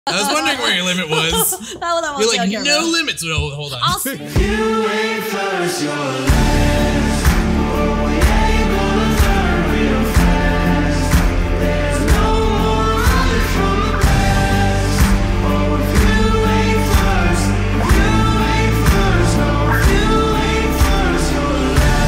I was wondering where your limit was. You're like, no limits. No, hold on. If you ain't first, you're last. Oh, we ain't gonna learn real fast. There's no more running from the past. Oh, if you ain't first, no, if you ain't first, you're last.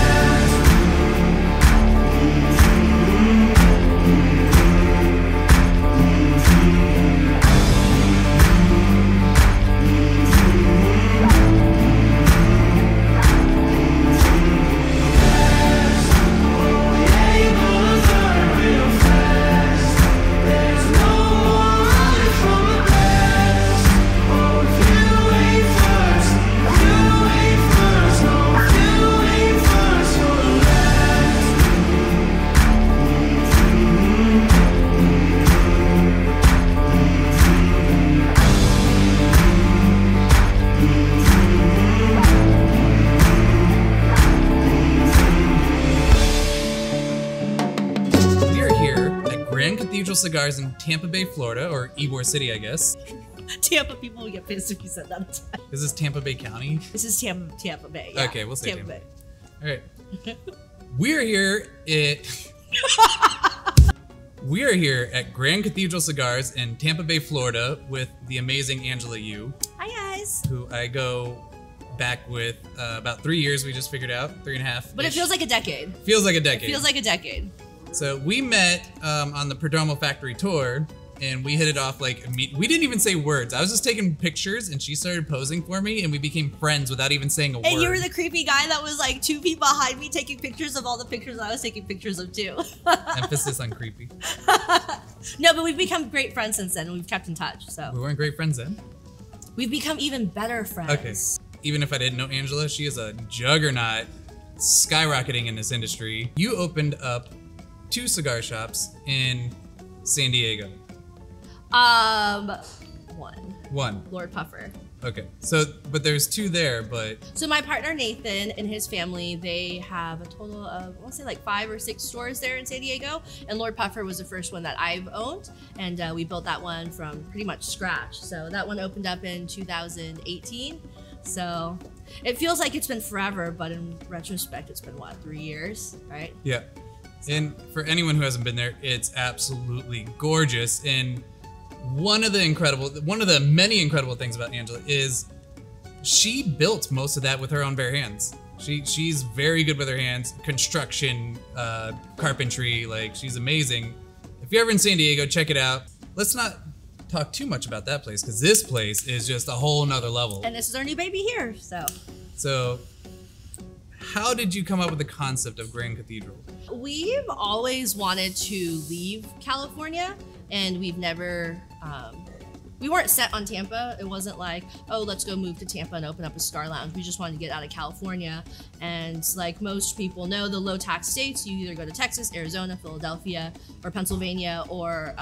Grand Cathedral Cigars in Tampa Bay, Florida, or Ybor City, I guess. Tampa people will get pissed if you said that. Is this Tampa Bay County? This is Tampa Bay. Yeah. Okay, we'll say Tampa Bay. All right. We're here at Grand Cathedral Cigars in Tampa Bay, Florida, with the amazing Angela Yu. Hi guys. Who I go back with about 3 years. We just figured out 3.5. But it feels like a decade. Feels like a decade. It feels like a decade. So we met on the Perdomo factory tour, and we hit it off like we didn't even say words. I was just taking pictures, and she started posing for me, and we became friends without even saying a word. And you were the creepy guy that was like 2 feet behind me taking pictures of all the pictures I was taking pictures of too. Emphasis on creepy. No, but we've become great friends since then, and we've kept in touch. So we weren't great friends then. We've become even better friends. Okay. Even if I didn't know Angela, she is a juggernaut, skyrocketing in this industry. You opened up 2 cigar shops in San Diego. One. Lord Puffer. Okay, so, but there's 2 there, but... So my partner Nathan and his family, they have a total of, I want to say like 5 or 6 stores there in San Diego. And Lord Puffer was the first one that I've owned. And we built that one from pretty much scratch. So that one opened up in 2018. So it feels like it's been forever, but in retrospect, it's been what, 3 years, right? Yeah. And for anyone who hasn't been there, it's absolutely gorgeous. And one of the many incredible things about Angela is she built most of that with her own bare hands. She's very good with her hands, construction, carpentry, like she's amazing. If you're ever in San Diego, check it out. Let's not talk too much about that place because this place is just a whole nother level. And this is our new baby here, So how did you come up with the concept of Grand Cathedral? We've always wanted to leave California, and we've never, we weren't set on Tampa. It wasn't like, oh, let's go move to Tampa and open up a cigar lounge. We just wanted to get out of California. And like most people know, the low tax states, you either go to Texas, Arizona, Philadelphia, or Pennsylvania, or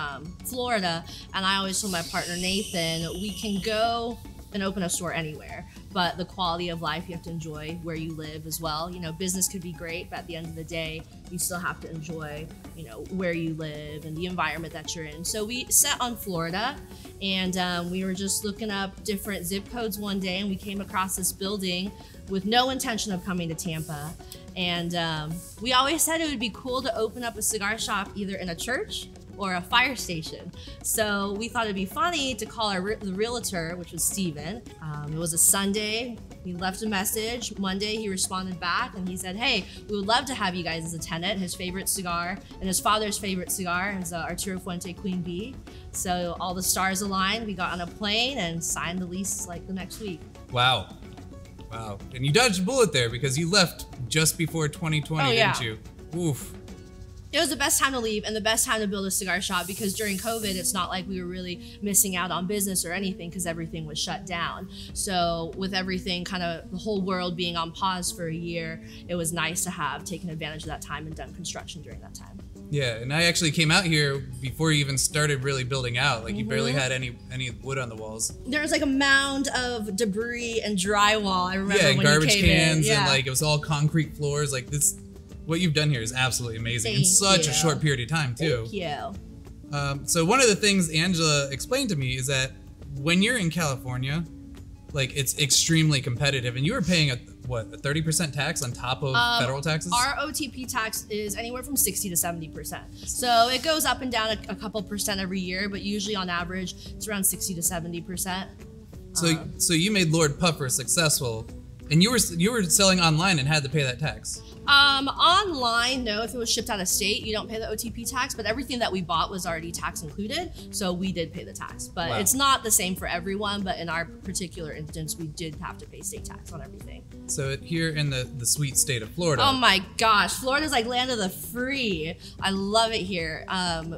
Florida. And I always told my partner, Nathan, we can go and open a store anywhere, but the quality of life, you have to enjoy where you live as well. You know, business could be great, but at the end of the day, you still have to enjoy, you know, where you live and the environment that you're in. So we set on Florida, and we were just looking up different zip codes one day, and we came across this building with no intention of coming to Tampa. And we always said it would be cool to open up a cigar shop either in a church or a fire station. So we thought it'd be funny to call the realtor, which was Steven. It was a Sunday. He left a message. Monday, he responded back and he said, hey, we would love to have you guys as a tenant. His favorite cigar and his father's favorite cigar is Arturo Fuente Queen Bee. So all the stars aligned. We got on a plane and signed the lease like the next week. Wow. Wow. And you dodged a bullet there because you left just before 2020, didn't you? Oof. It was the best time to leave and the best time to build a cigar shop because during COVID, it's not like we were really missing out on business or anything because everything was shut down. So with everything kind of the whole world being on pause for a year, it was nice to have taken advantage of that time and done construction during that time. Yeah, and I actually came out here before you even started really building out. Like you barely had any wood on the walls. There was like a mound of debris and drywall. I remember when garbage you came cans in. And like it was all concrete floors. Like this, what you've done here is absolutely amazing in such a short period of time too. Thank you. So one of the things Angela explained to me is that when you're in California, like it's extremely competitive, and you were paying a 30% tax on top of federal taxes? Our OTP tax is anywhere from 60 to 70%. So it goes up and down a couple percent every year, but usually on average, it's around 60 to 70%. So you made Lord Puffer successful, and you were selling online and had to pay that tax. Online, no, if it was shipped out of state, you don't pay the OTP tax, but everything that we bought was already tax included, so we did pay the tax. But Wow. It's not the same for everyone, but in our particular instance, we did have to pay state tax on everything. So here in the sweet state of Florida. Oh my gosh, Florida's like land of the free. I love it here.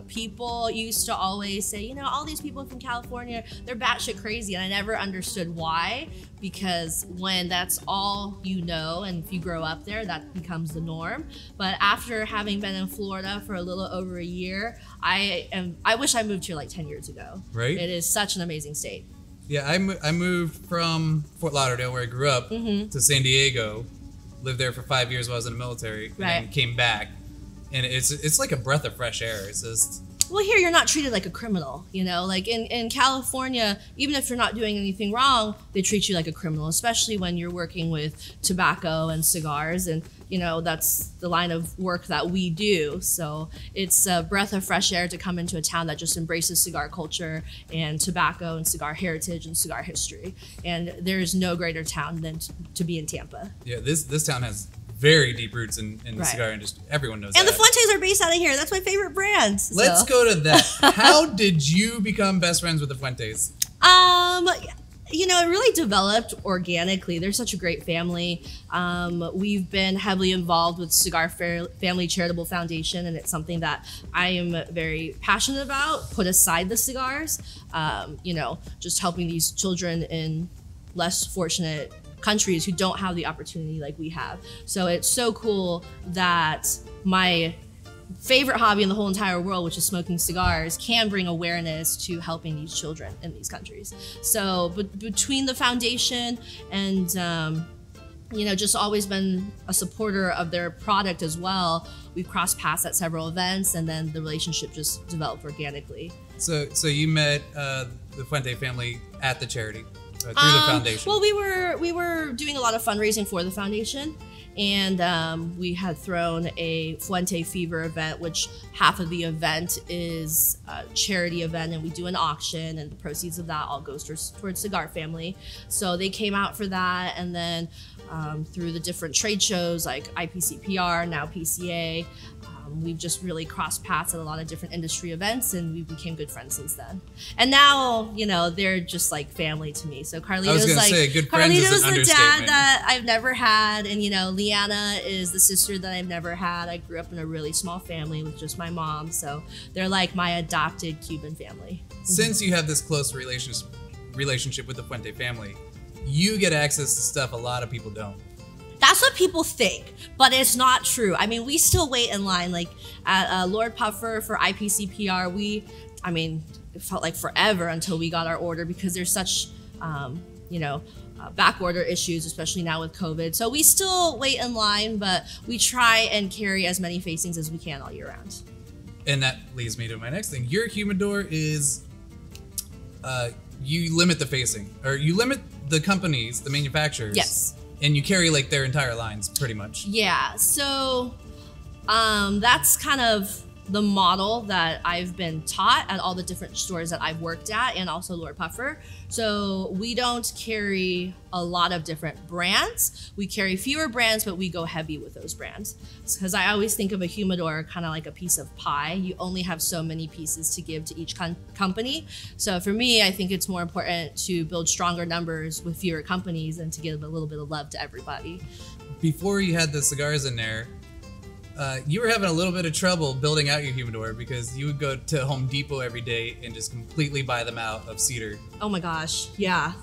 People used to always say, you know, all these people from California, they're batshit crazy, and I never understood why, because when that's all you know, and if you grow up there, that becomes the norm. But after having been in Florida for a little over a year, I wish I moved here like 10 years ago. Right? It is such an amazing state. Yeah, I moved from Fort Lauderdale, where I grew up, to San Diego. Lived there for 5 years while I was in the military, and then Right. came back. And it's like a breath of fresh air. It's just Well, here you're not treated like a criminal, you know? Like in California, even if you're not doing anything wrong, they treat you like a criminal, especially when you're working with tobacco and cigars. And, you know, that's the line of work that we do. So it's a breath of fresh air to come into a town that just embraces cigar culture and tobacco and cigar heritage and cigar history. And there's no greater town than to be in Tampa. yeah, this town has very deep roots in the Right. cigar industry. Everyone knows And that. the Fuentes are based out of here. That's my favorite brand. Let's so. go to that. How did you become best friends with the Fuentes? You know, it really developed organically. They're such a great family. We've been heavily involved with Cigar Family Charitable Foundation, and it's something that I am very passionate about. Put aside the cigars, you know, just helping these children in less fortunate countries who don't have the opportunity like we have. So it's so cool that my favorite hobby in the whole entire world, which is smoking cigars, can bring awareness to helping these children in these countries. So between the foundation and you know, just always been a supporter of their product as well, we've crossed paths at several events, and then the relationship just developed organically. So you met the Fuente family at the charity through the foundation. Well, we were doing a lot of fundraising for the foundation, and we had thrown a Fuente Fever event, which half of the event is a charity event, and we do an auction, and the proceeds of that all goes towards Cigar Family. So they came out for that, and then through the different trade shows like IPCPR, now PCA, we've just really crossed paths at a lot of different industry events, and we became good friends since then. And now, you know, they're just like family to me. So Carlito's like, good friends is Carlito's an the dad understatement. that I've never had, and you know, Leanna is the sister that I've never had. I grew up in a really small family with just my mom, so they're like my adopted Cuban family. Since you have this close relationship with the Fuente family, you get access to stuff a lot of people don't. That's what people think, but it's not true. I mean, we still wait in line. Like at Lord Puffer for IPCPR, it felt like forever until we got our order, because there's such, back order issues, especially now with COVID. So we still wait in line, but we try and carry as many facings as we can all year round. And that leads me to my next thing. Your humidor is, you limit the facing, or you limit the companies, the manufacturers. Yes. And you carry like their entire lines, pretty much. Yeah, so that's kind of the model that I've been taught at all the different stores that I've worked at, and also Lord Puffer. So we don't carry a lot of different brands. We carry fewer brands, but we go heavy with those brands. Because I always think of a humidor kind of like a piece of pie. You only have so many pieces to give to each company. So for me, I think it's more important to build stronger numbers with fewer companies and to give a little bit of love to everybody. Before you had the cigars in there, you were having a little bit of trouble building out your humidor, because you would go to Home Depot every day and just completely buy them out of cedar. Oh my gosh, yeah.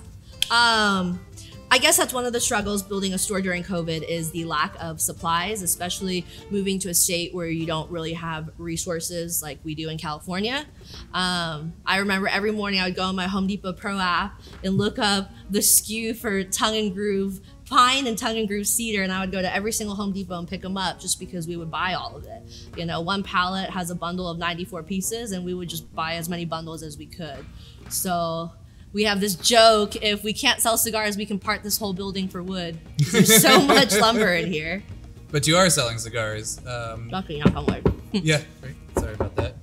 I guess that's one of the struggles building a store during COVID, is the lack of supplies, especially moving to a state where you don't really have resources like we do in California. I remember every morning I would go on my Home Depot Pro app and look up the SKU for tongue and groove pine and tongue and groove cedar, and I would go to every single Home Depot and pick them up, just because we would buy all of it. You know, one pallet has a bundle of 94 pieces, and we would just buy as many bundles as we could. So we have this joke: if we can't sell cigars, we can part this whole building for wood. There's so much lumber in here. But you are selling cigars. Luckily, knock on wood. Yeah, right. Sorry about that.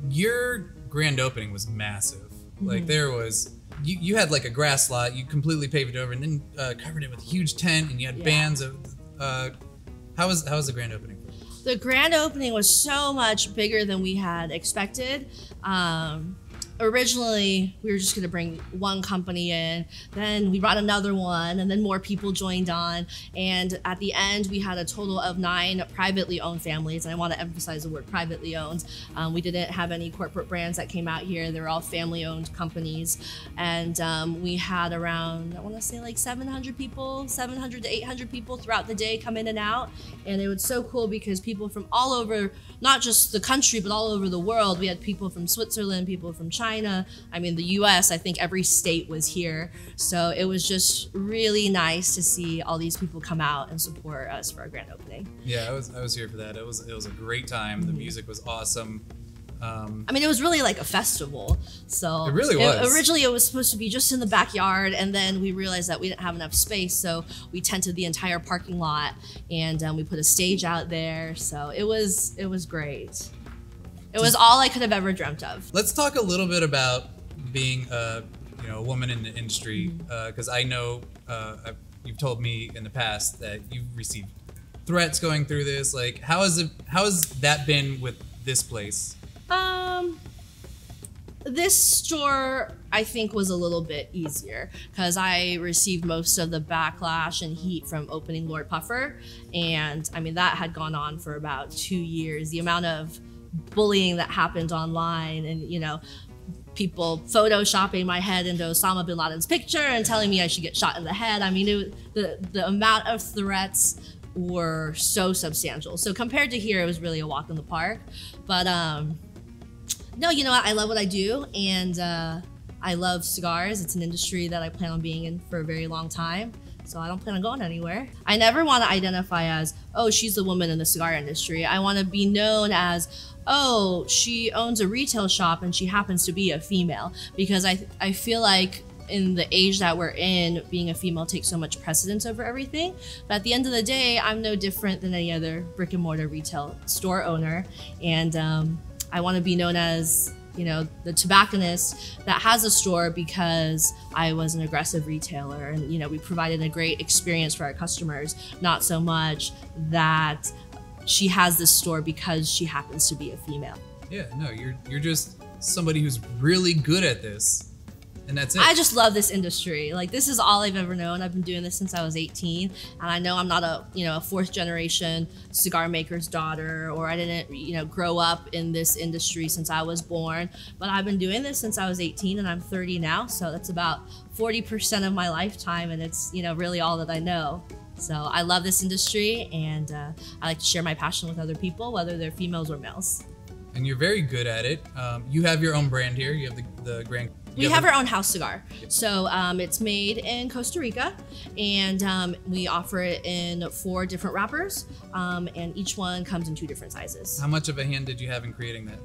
Your grand opening was massive. Like there was, you had like a grass lot. You completely paved it over and then covered it with a huge tent, and you had bands of. How was the grand opening? The grand opening was so much bigger than we had expected. Originally, we were just going to bring one company in, then we brought another one, and then more people joined on. And at the end, we had a total of 9 privately owned families. And I want to emphasize the word privately owned. We didn't have any corporate brands that came out here. They were all family owned companies. And we had around, I want to say like 700 people, 700 to 800 people throughout the day come in and out. And it was so cool because people from all over, not just the country, but all over the world. We had people from Switzerland, people from China. I mean, the US, I think every state was here. So it was just really nice to see all these people come out and support us for our grand opening. Yeah, I was here for that. It was a great time. The music was awesome. I mean, it was really like a festival. So it really was. Originally, it was supposed to be just in the backyard, and then we realized that we didn't have enough space, so we tented the entire parking lot, and we put a stage out there. So it was great. It was all I could have ever dreamt of. Let's talk a little bit about being a woman in the industry, because I know you've told me in the past that you've received threats going through this. Like, how has that been with this place? This store, I think, was a little bit easier because I received most of the backlash and heat from opening Lord Puffer. And I mean, that had gone on for about 2 years. The amount of bullying that happened online and, people photoshopping my head into Osama bin Laden's picture and telling me I should get shot in the head. I mean, the amount of threats were so substantial. So compared to here, it was really a walk in the park. But no, you know what? I love what I do, and I love cigars. It's an industry that I plan on being in for a very long time, so I don't plan on going anywhere. I never want to identify as, oh, she's the woman in the cigar industry. I want to be known as, oh, she owns a retail shop and she happens to be a female, because I feel like in the age that we're in, being a female takes so much precedence over everything. But at the end of the day, I'm no different than any other brick and mortar retail store owner, and I want to be known as, the tobacconist that has a store because I was an aggressive retailer, and we provided a great experience for our customers, not so much that she has this store because she happens to be a female. Yeah, no, you're just somebody who's really good at this. And that's it. I just love this industry. Like, this is all I've ever known. I've been doing this since I was 18, and I know I'm not a fourth generation cigar maker's daughter, or I didn't grow up in this industry since I was born, but I've been doing this since I was 18, and I'm 30 now, so that's about 40% of my lifetime, and it's really all that I know. So I love this industry, and I like to share my passion with other people, whether they're females or males. And you're very good at it. You have your own brand here. You have the Grand. We have our own house cigar. So it's made in Costa Rica, and we offer it in 4 different wrappers, and each one comes in 2 different sizes. How much of a hand did you have in creating that?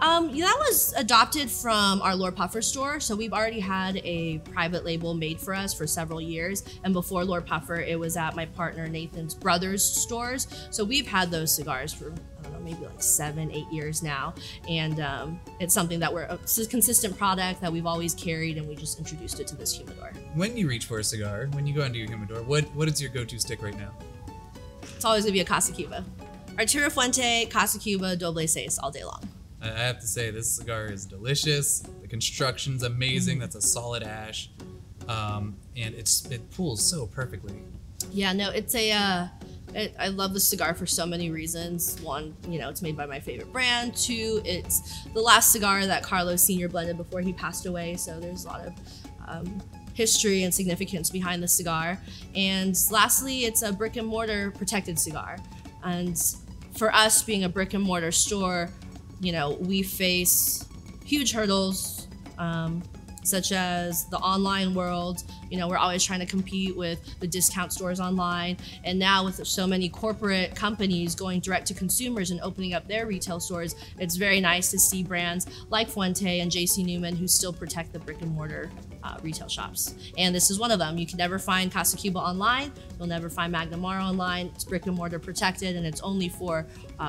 That was adopted from our Lord Puffer store. So we've already had a private label made for us for several years. And before Lord Puffer, it was at my partner Nathan's brother's stores. So we've had those cigars for, I don't know, maybe like 7, 8 years now. And it's something that it's a consistent product that we've always carried, and we just introduced it to this humidor. When you reach for a cigar, when you go into your humidor, what is your go-to stick right now? It's always gonna be a Casa Cuba. Arturo Fuente, Casa Cuba, Doble Seis all day long. I have to say, this cigar is delicious. The construction's amazing. That's a solid ash, and it pulls so perfectly. Yeah, no, it's I love the cigar for so many reasons. 1, it's made by my favorite brand. 2, it's the last cigar that Carlos Sr. blended before he passed away, so there's a lot of history and significance behind the cigar. And lastly, it's a brick and mortar protected cigar. And for us, being a brick and mortar store, we face huge hurdles, such as the online world. We're always trying to compete with the discount stores online. And now with so many corporate companies going direct to consumers and opening up their retail stores, it's very nice to see brands like Fuente and JC Newman who still protect the brick and mortar retail shops. And this is one of them. You can never find Casa Cuba online. You'll never find Magnamara online. It's brick and mortar protected, and it's only for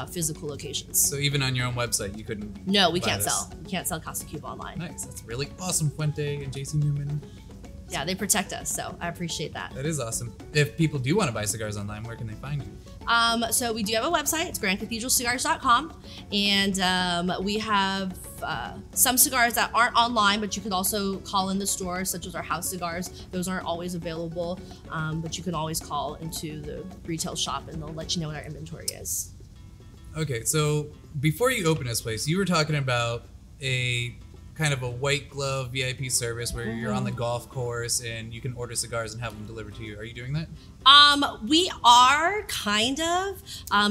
physical locations. So even on your own website, you couldn't. No, we buy can't this? sell. We can't sell Casa Cuba online. Nice. That's really awesome, Fuente and JC Newman. Yeah, they protect us, so I appreciate that. That is awesome. If people do want to buy cigars online, where can they find you? So we do have a website. It's grandcathedralcigars.com, and we have some cigars that aren't online, but you can also call in the store, such as our house cigars. Those aren't always available, but you can always call into the retail shop, and they'll let you know what our inventory is. Okay, so before you open this place, you were talking about a kind of a white glove VIP service where you're on the golf course and you can order cigars and have them delivered to you. Are you doing that? We are kind of.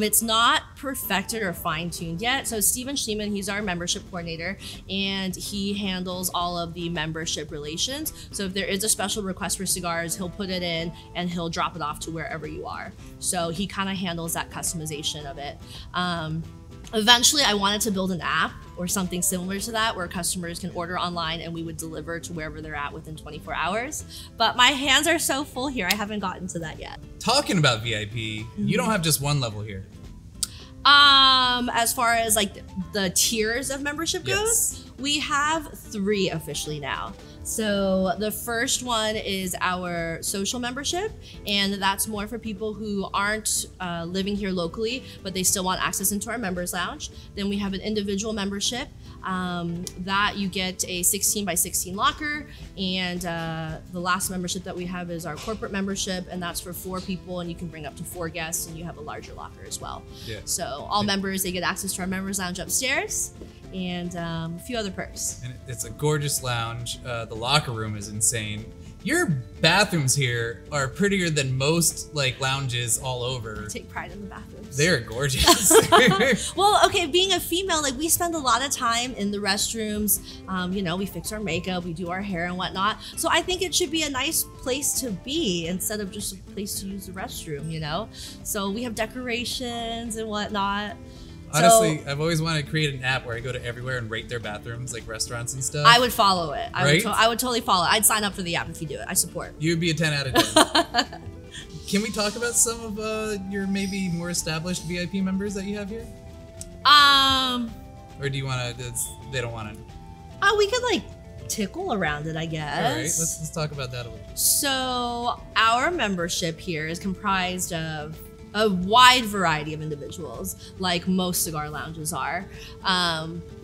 It's not perfected or fine-tuned yet. So Steven Schliemann, he's our membership coordinator, and he handles all of the membership relations. So if there is a special request for cigars, he'll put it in and he'll drop it off to wherever you are. So he kind of handles that customization of it. Eventually, I wanted to build an app or something similar to that where customers can order online and we would deliver to wherever they're at within 24 hours. But my hands are so full here, I haven't gotten to that yet. Talking about VIP, you don't have just one level here. As far as like the tiers of membership goes, Yes. we have 3 officially now. So the first one is our social membership, and that's more for people who aren't living here locally, but they still want access into our members lounge. Then we have an individual membership that you get a 16 by 16 locker, and the last membership that we have is our corporate membership, and that's for 4 people, and you can bring up to 4 guests, and you have a larger locker as well. Yeah. So all members, they get access to our members lounge upstairs, and a few other perks. And it's a gorgeous lounge. The locker room is insane. Your bathrooms here are prettier than most like lounges all over. Take pride in the bathrooms. They're gorgeous. Well, okay, being a female, like we spend a lot of time in the restrooms. You know, we fix our makeup, we do our hair and whatnot. So I think it should be a nice place to be instead of just a place to use the restroom, you know? So we have decorations and whatnot. Honestly, I've always wanted to create an app where I go to everywhere and rate their bathrooms, like restaurants and stuff. I would follow it. Right? I would totally follow it. I'd sign up for the app if you do it. I support. You would be a 10 out of 10. Can we talk about some of your maybe more established VIP members that you have here? Or do you want to? They don't want to. We could like tickle around it, I guess. All right, let's talk about that a little. So our membership here is comprised of a wide variety of individuals, like most cigar lounges are.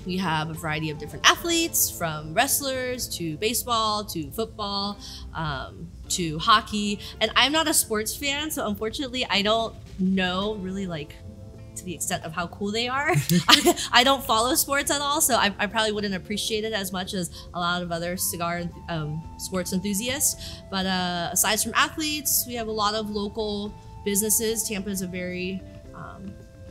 We have a variety of different athletes, from wrestlers to baseball to football to hockey. And I'm not a sports fan, so unfortunately I don't know really like to the extent of how cool they are. I don't follow sports at all, so I probably wouldn't appreciate it as much as a lot of other cigar sports enthusiasts. But aside from athletes, we have a lot of local businesses. Tampa is a very, I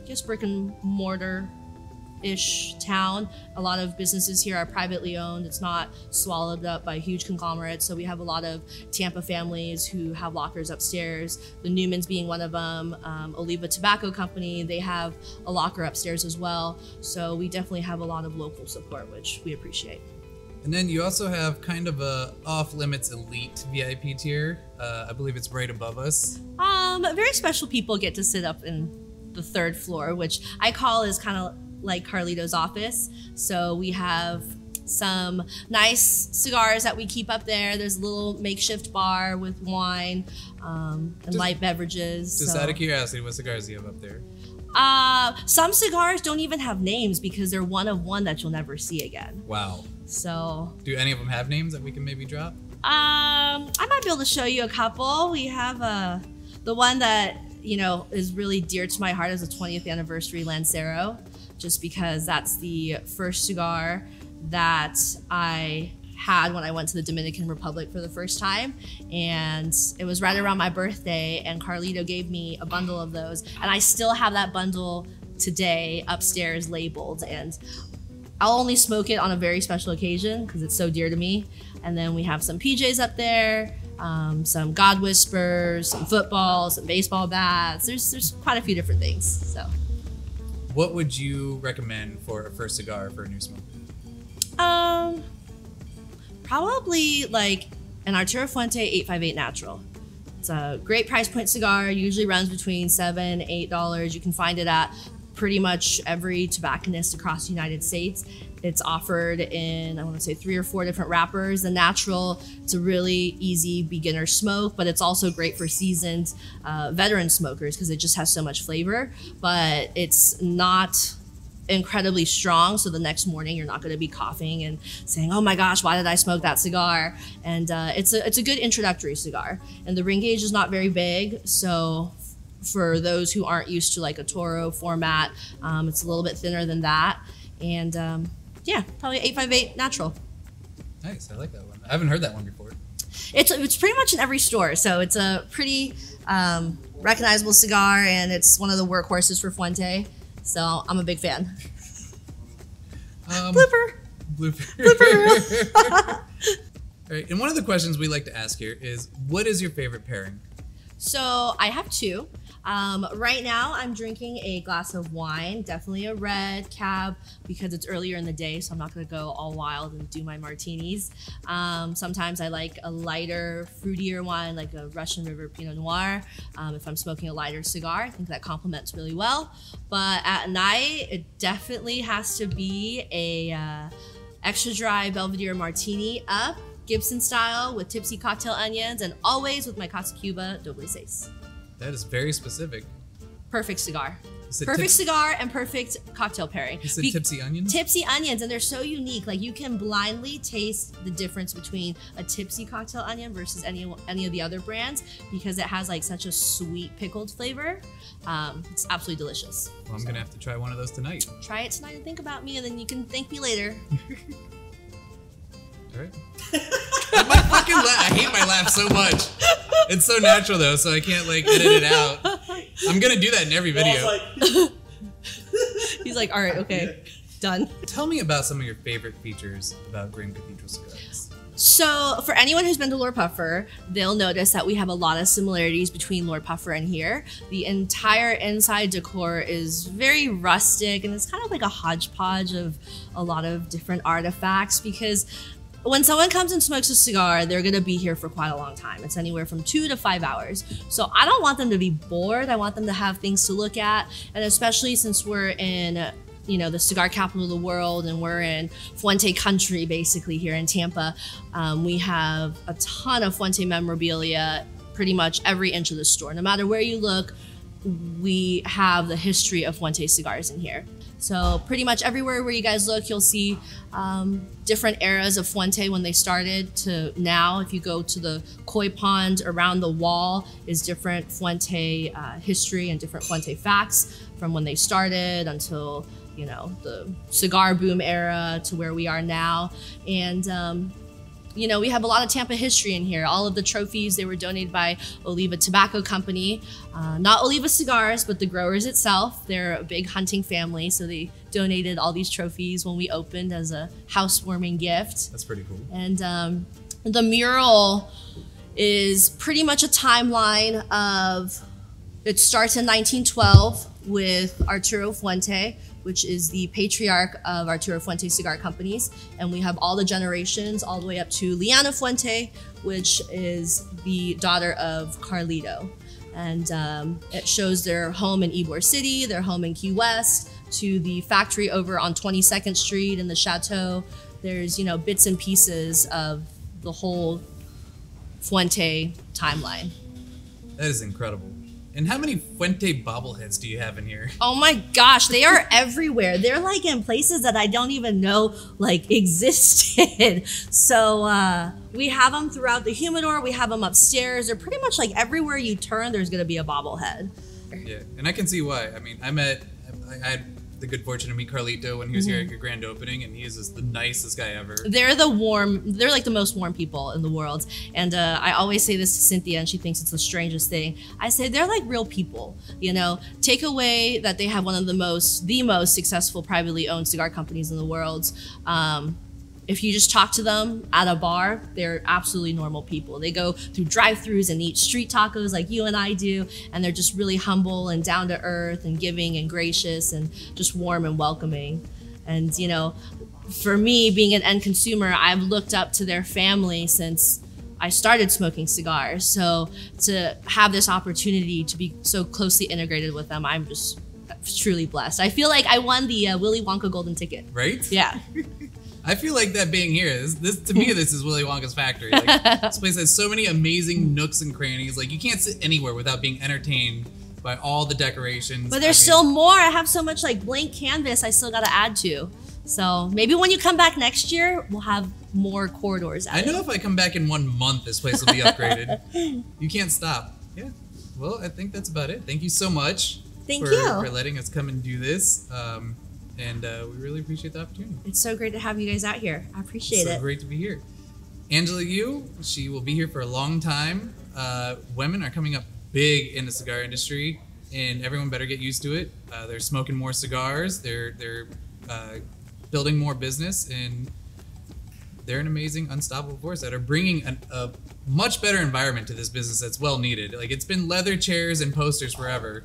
guess, brick and mortar-ish town. A lot of businesses here are privately owned. It's not swallowed up by huge conglomerates. So we have a lot of Tampa families who have lockers upstairs. The Newmans being one of them. Oliva Tobacco Company, they have a locker upstairs as well. So we definitely have a lot of local support, which we appreciate. And then you also have kind of a off-limits elite VIP tier. I believe it's right above us. Very special people get to sit up in the 3rd floor, which I call is kind of like Carlito's office. So we have some nice cigars that we keep up there. There's a little makeshift bar with wine and light beverages. Just out of curiosity, what cigars do you have up there? Some cigars don't even have names because they're one of one that you'll never see again. Wow. So Do any of them have names that we can maybe drop? I might be able to show you a couple. We have the one that, you know, is really dear to my heart is the 20th anniversary Lancero, just because that's the first cigar that I had when I went to the Dominican Republic for the first time. And it was right around my birthday, and Carlito gave me a bundle of those. And I still have that bundle today upstairs labeled, and I'll only smoke it on a very special occasion because it's so dear to me. And then we have some PJs up there, some God Whispers, some footballs, some baseball bats. There's quite a few different things. So, What would you recommend for a first cigar for a new smoker? Probably like an Arturo Fuente 858 Natural. It's a great price point cigar. Usually runs between $7, $8. You can find it at pretty much every tobacconist across the United States. It's offered in, I want to say 3 or 4 different wrappers. The natural, it's a really easy beginner smoke, but it's also great for seasoned veteran smokers because it just has so much flavor. But it's not incredibly strong, so the next morning you're not going to be coughing and saying, oh my gosh, why did I smoke that cigar? And it's a good introductory cigar. And the ring gauge is not very big, so for those who aren't used to like a Toro format, it's a little bit thinner than that. And yeah, probably 858 Natural. Nice, I like that one. I haven't heard that one before. It's pretty much in every store, so it's a pretty recognizable cigar, and it's one of the workhorses for Fuente. So I'm a big fan. Blooper. Blooper. All right, and one of the questions we like to ask here is, what is your favorite pairing? So I have 2. Right now I'm drinking a glass of wine, definitely a red cab because it's earlier in the day, so I'm not gonna go all wild and do my martinis. Sometimes I like a lighter, fruitier wine like a Russian River Pinot Noir. If I'm smoking a lighter cigar, I think that complements really well. But at night, it definitely has to be a extra dry Belvedere martini up, Gibson style with tipsy cocktail onions, and always with my Casa Cuba doble seis. That is very specific. Perfect cigar. Is it Perfect cigar and perfect cocktail pairing. Is it tipsy onions? Tipsy onions, and they're so unique. Like you can blindly taste the difference between a tipsy cocktail onion versus any of the other brands because it has like such a sweet pickled flavor. It's absolutely delicious. Well, I'm gonna have to try one of those tonight. Try it tonight and think about me, and then you can thank me later. All right. My fucking laugh. I hate my laugh so much. It's so natural though, so I can't like edit it out. I'm gonna do that in every video. He's like, all right, okay, done. Tell me about some of your favorite features about Grand Cathedral Cigars. So for anyone who's been to Lord Puffer, they'll notice that we have a lot of similarities between Lord Puffer and here. The entire inside decor is very rustic, and it's kind of like a hodgepodge of a lot of different artifacts because when someone comes and smokes a cigar, they're gonna be here for quite a long time. It's anywhere from 2 to 5 hours. So I don't want them to be bored. I want them to have things to look at. And especially since we're in, you know, the cigar capital of the world and we're in Fuente country, basically here in Tampa, we have a ton of Fuente memorabilia, pretty much every inch of the store. No matter where you look, we have the history of Fuente cigars in here. So pretty much everywhere where you guys look, you'll see different eras of Fuente when they started to now. If you go to the koi pond around the wall is different Fuente history and different Fuente facts from when they started until, you know, the cigar boom era to where we are now. And you know, we have a lot of Tampa history in here. All of the trophies, they were donated by Oliva Tobacco Company. Not Oliva Cigars, but the growers itself. They're a big hunting family, so they donated all these trophies when we opened as a housewarming gift. That's pretty cool. And the mural is pretty much a timeline of, it starts in 1912 with Arturo Fuente, which is the patriarch of Arturo Fuente Cigar Companies. And we have all the generations all the way up to Liana Fuente, which is the daughter of Carlito. And it shows their home in Ybor City, their home in Key West, to the factory over on 22nd Street in the Chateau. There's, you know, bits and pieces of the whole Fuente timeline. That is incredible. And how many Fuente bobbleheads do you have in here? Oh my gosh, they are everywhere. They're like in places that I don't even know like existed. So we have them throughout the humidor. We have them upstairs. They're pretty much like everywhere you turn, there's gonna be a bobblehead. Yeah, and I can see why. I mean, I had the good fortune to meet Carlito when he was here at your grand opening, and he is just the nicest guy ever. They're like the most warm people in the world. And I always say this to Cynthia, and she thinks it's the strangest thing. I say they're like real people, you know. Take away that they have one of the most successful privately owned cigar companies in the world. If you just talk to them at a bar, they're absolutely normal people. They go through drive-thrus and eat street tacos like you and I do, and they're just really humble and down to earth and giving and gracious and just warm and welcoming. And, you know, for me, being an end consumer, I've looked up to their family since I started smoking cigars. So to have this opportunity to be so closely integrated with them, I'm just truly blessed. I feel like I won the Willy Wonka golden ticket. Right? Yeah. I feel like that being here, this to me, this is Willy Wonka's factory. Like, this place has so many amazing nooks and crannies. Like, you can't sit anywhere without being entertained by all the decorations. But there's still more. I have so much like blank canvas I still got to add to. So maybe when you come back next year, we'll have more corridors I added. know if I come back in 1 month, this place will be upgraded. You can't stop. Yeah. Well, I think that's about it. Thank you so much Thank for you. letting us come and do this. And we really appreciate the opportunity. It's so great to have you guys out here. I appreciate So it. great to be here. Angela Yu, she will be here for a long time. Women are coming up big in the cigar industry, and everyone better get used to it. They're smoking more cigars. They're building more business, and they're an amazing, unstoppable force that are bringing a much better environment to this business that's well needed. Like, it's been leather chairs and posters forever.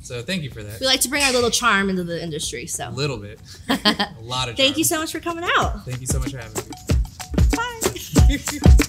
So thank you for that. We like to bring our little charm into the industry. So A little bit. A lot of thank you charm. so much for coming out. Thank you so much for having me. Bye.